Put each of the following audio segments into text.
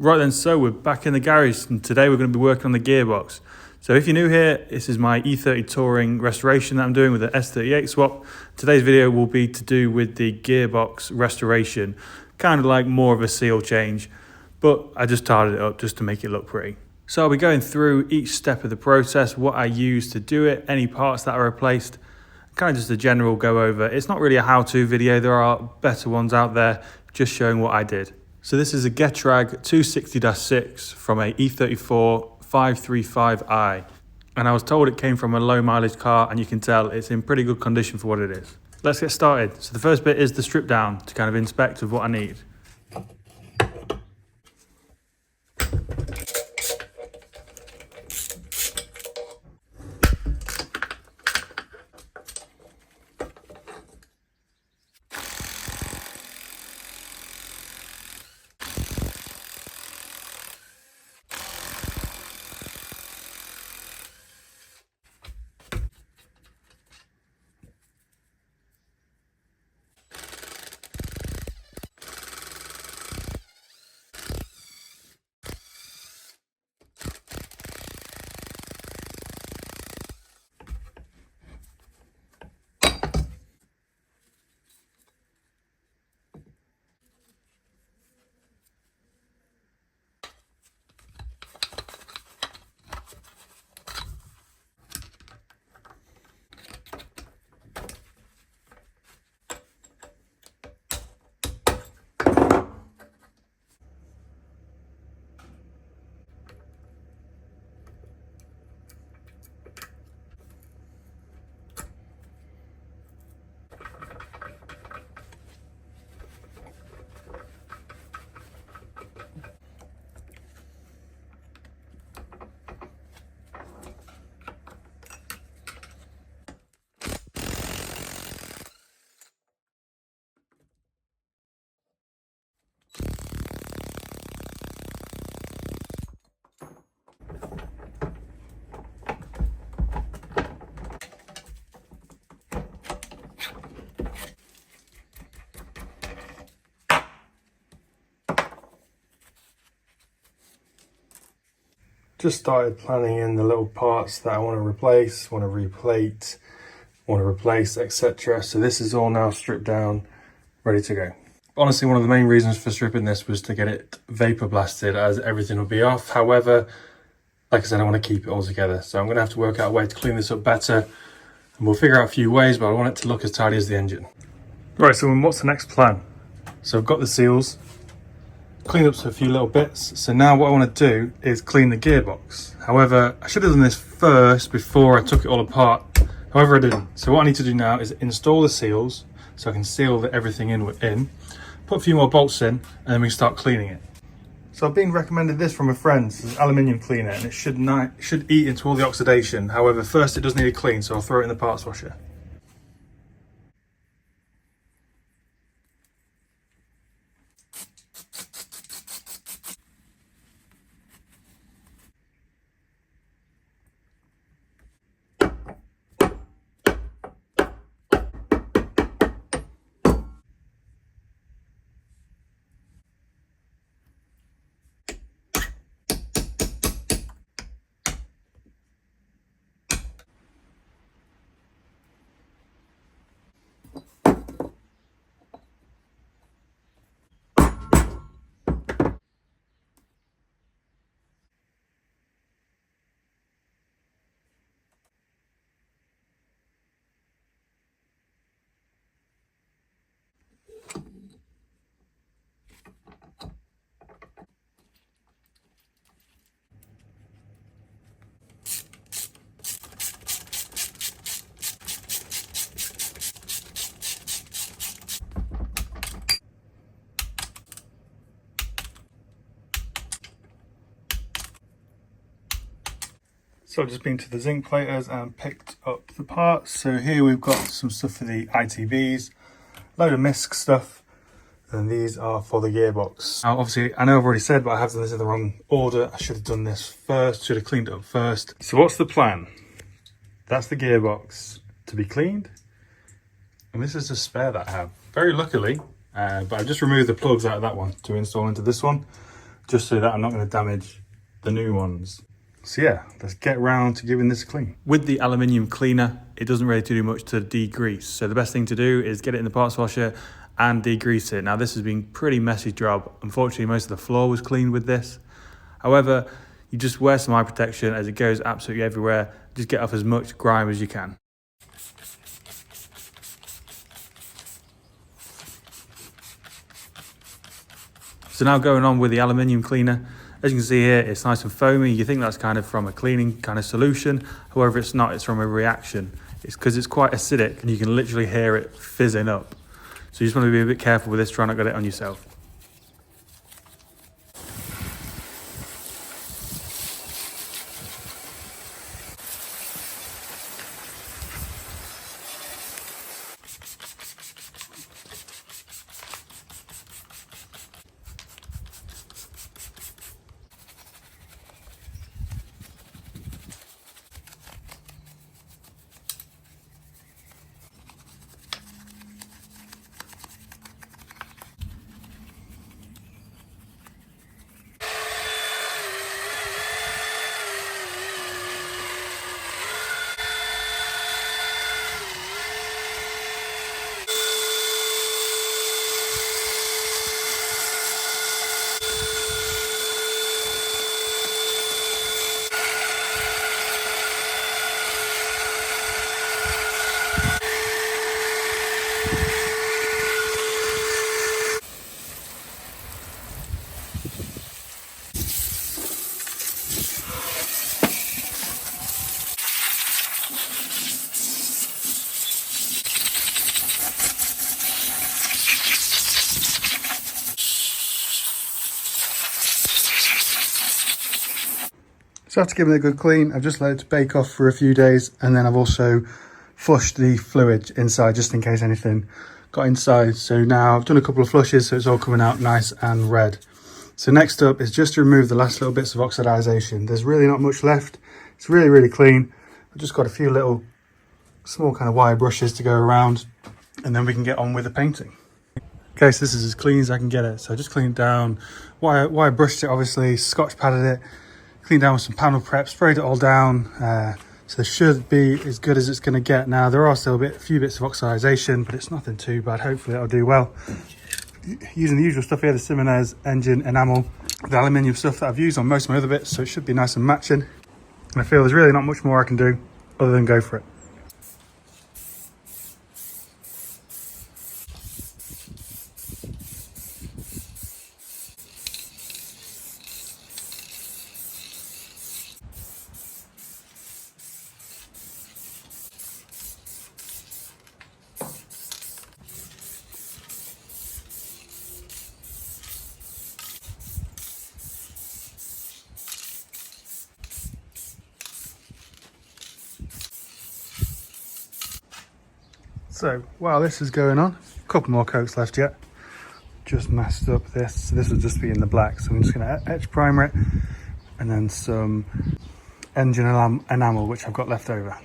Right then, so we're back in the garage and today we're going to be working on the gearbox. So if you're new here, this is my E30 Touring restoration that I'm doing with the S38 swap. Today's video will be to do with the gearbox restoration, kind of like more of a seal change, but I just tarted it up just to make it look pretty. So I'll be going through each step of the process, what I used to do it, any parts that are replaced, kind of just a general go over. It's not really a how-to video, there are better ones out there, just showing what I did. So this is a Getrag 260-6 from a E34 535i. And I was told it came from a low mileage car, and you can tell it's in pretty good condition for what it is. Let's get started. So the first bit is the strip down to kind of inspect of what I need. Just started planning in the little parts that I want to replace, want to replate, want to replace, etc. So this is all now stripped down, ready to go. Honestly, one of the main reasons for stripping this was to get it vapor blasted, as everything will be off. However, like I said, I want to keep it all together. So I'm going to have to work out a way to clean this up better. And we'll figure out a few ways, but I want it to look as tidy as the engine. Right, so what's the next plan? So I've got the seals, cleaned up a few little bits. So now what I want to do is clean the gearbox. However, I should have done this first before I took it all apart. However, I didn't. So what I need to do now is install the seals so I can seal everything in, put a few more bolts in, and then we can start cleaning it. So I've been recommended this from a friend. This is an aluminium cleaner, and it should eat into all the oxidation. However, first it does need a clean, so I'll throw it in the parts washer. So I've just been to the zinc platers and picked up the parts. So here we've got some stuff for the ITBs, load of MISC stuff, and these are for the gearbox. Now obviously, I know I've already said, but I have done this in the wrong order. I should have done this first, should have cleaned it up first. So what's the plan? That's the gearbox to be cleaned. And this is a spare that I have, very luckily, but I've just removed the plugs out of that one to install into this one. just so that I'm not going to damage the new ones. So yeah, let's get round to giving this a clean. With the aluminium cleaner, it doesn't really do much to degrease. So the best thing to do is get it in the parts washer and degrease it. Now this has been a pretty messy job. Unfortunately, most of the floor was cleaned with this. However, you just wear some eye protection as it goes absolutely everywhere. Just get off as much grime as you can. So now going on with the aluminium cleaner. As you can see here, it's nice and foamy. You think that's kind of from a cleaning kind of solution. However, it's not, it's from a reaction. It's because it's quite acidic and you can literally hear it fizzing up. So you just want to be a bit careful with this, try not to get it on yourself. So after giving it a good clean, I've just let it bake off for a few days, and then I've also flushed the fluid inside just in case anything got inside. So now I've done a couple of flushes, so it's all coming out nice and red. So next up is just to remove the last little bits of oxidization. There's really not much left. It's really, really clean. I've just got a few little small kind of wire brushes to go around, and then we can get on with the painting. Okay, so this is as clean as I can get it. So I just cleaned down, wire brushed it obviously, scotch padded it, cleaned down with some panel prep, sprayed it all down. So this should be as good as it's going to get. Now there are still a few bits of oxidization, but it's nothing too bad. Hopefully it'll do well. Using the usual stuff here, the Simonez engine enamel, the aluminium stuff that I've used on most of my other bits, so it should be nice and matching. And I feel there's really not much more I can do other than go for it. So while this is going on, a couple more coats left yet. Just masked up this. So this will just be in the black. So I'm just going to etch primer it, and then some engine enamel, which I've got left over.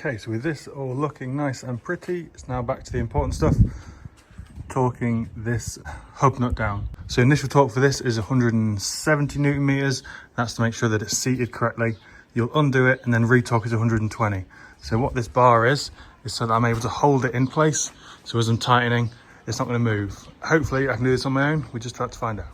Okay, so with this all looking nice and pretty, it's now back to the important stuff, torquing this hub nut down. So initial torque for this is 170 Newton meters. That's to make sure that it's seated correctly. You'll undo it and then retorque is 120. So what this bar is so that I'm able to hold it in place. So as I'm tightening, it's not going to move. Hopefully I can do this on my own. We just have to find out.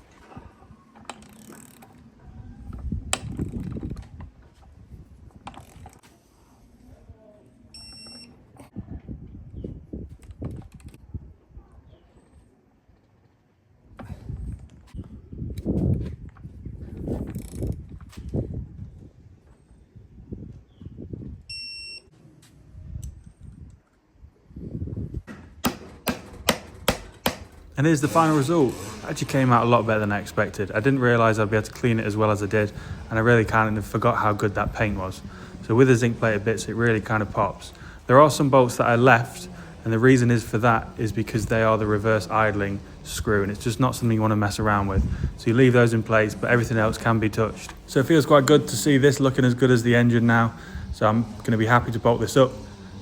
And here's the final result. It actually came out a lot better than I expected. I didn't realise I'd be able to clean it as well as I did, and I really kind of forgot how good that paint was. So with the zinc plated bits, it really kind of pops. There are some bolts that I left, and the reason is for that is because they are the reverse idling screw, and it's just not something you want to mess around with. So you leave those in place, but everything else can be touched. So it feels quite good to see this looking as good as the engine now. So I'm going to be happy to bolt this up.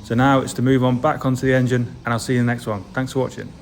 So now it's to move on back onto the engine, and I'll see you in the next one. Thanks for watching.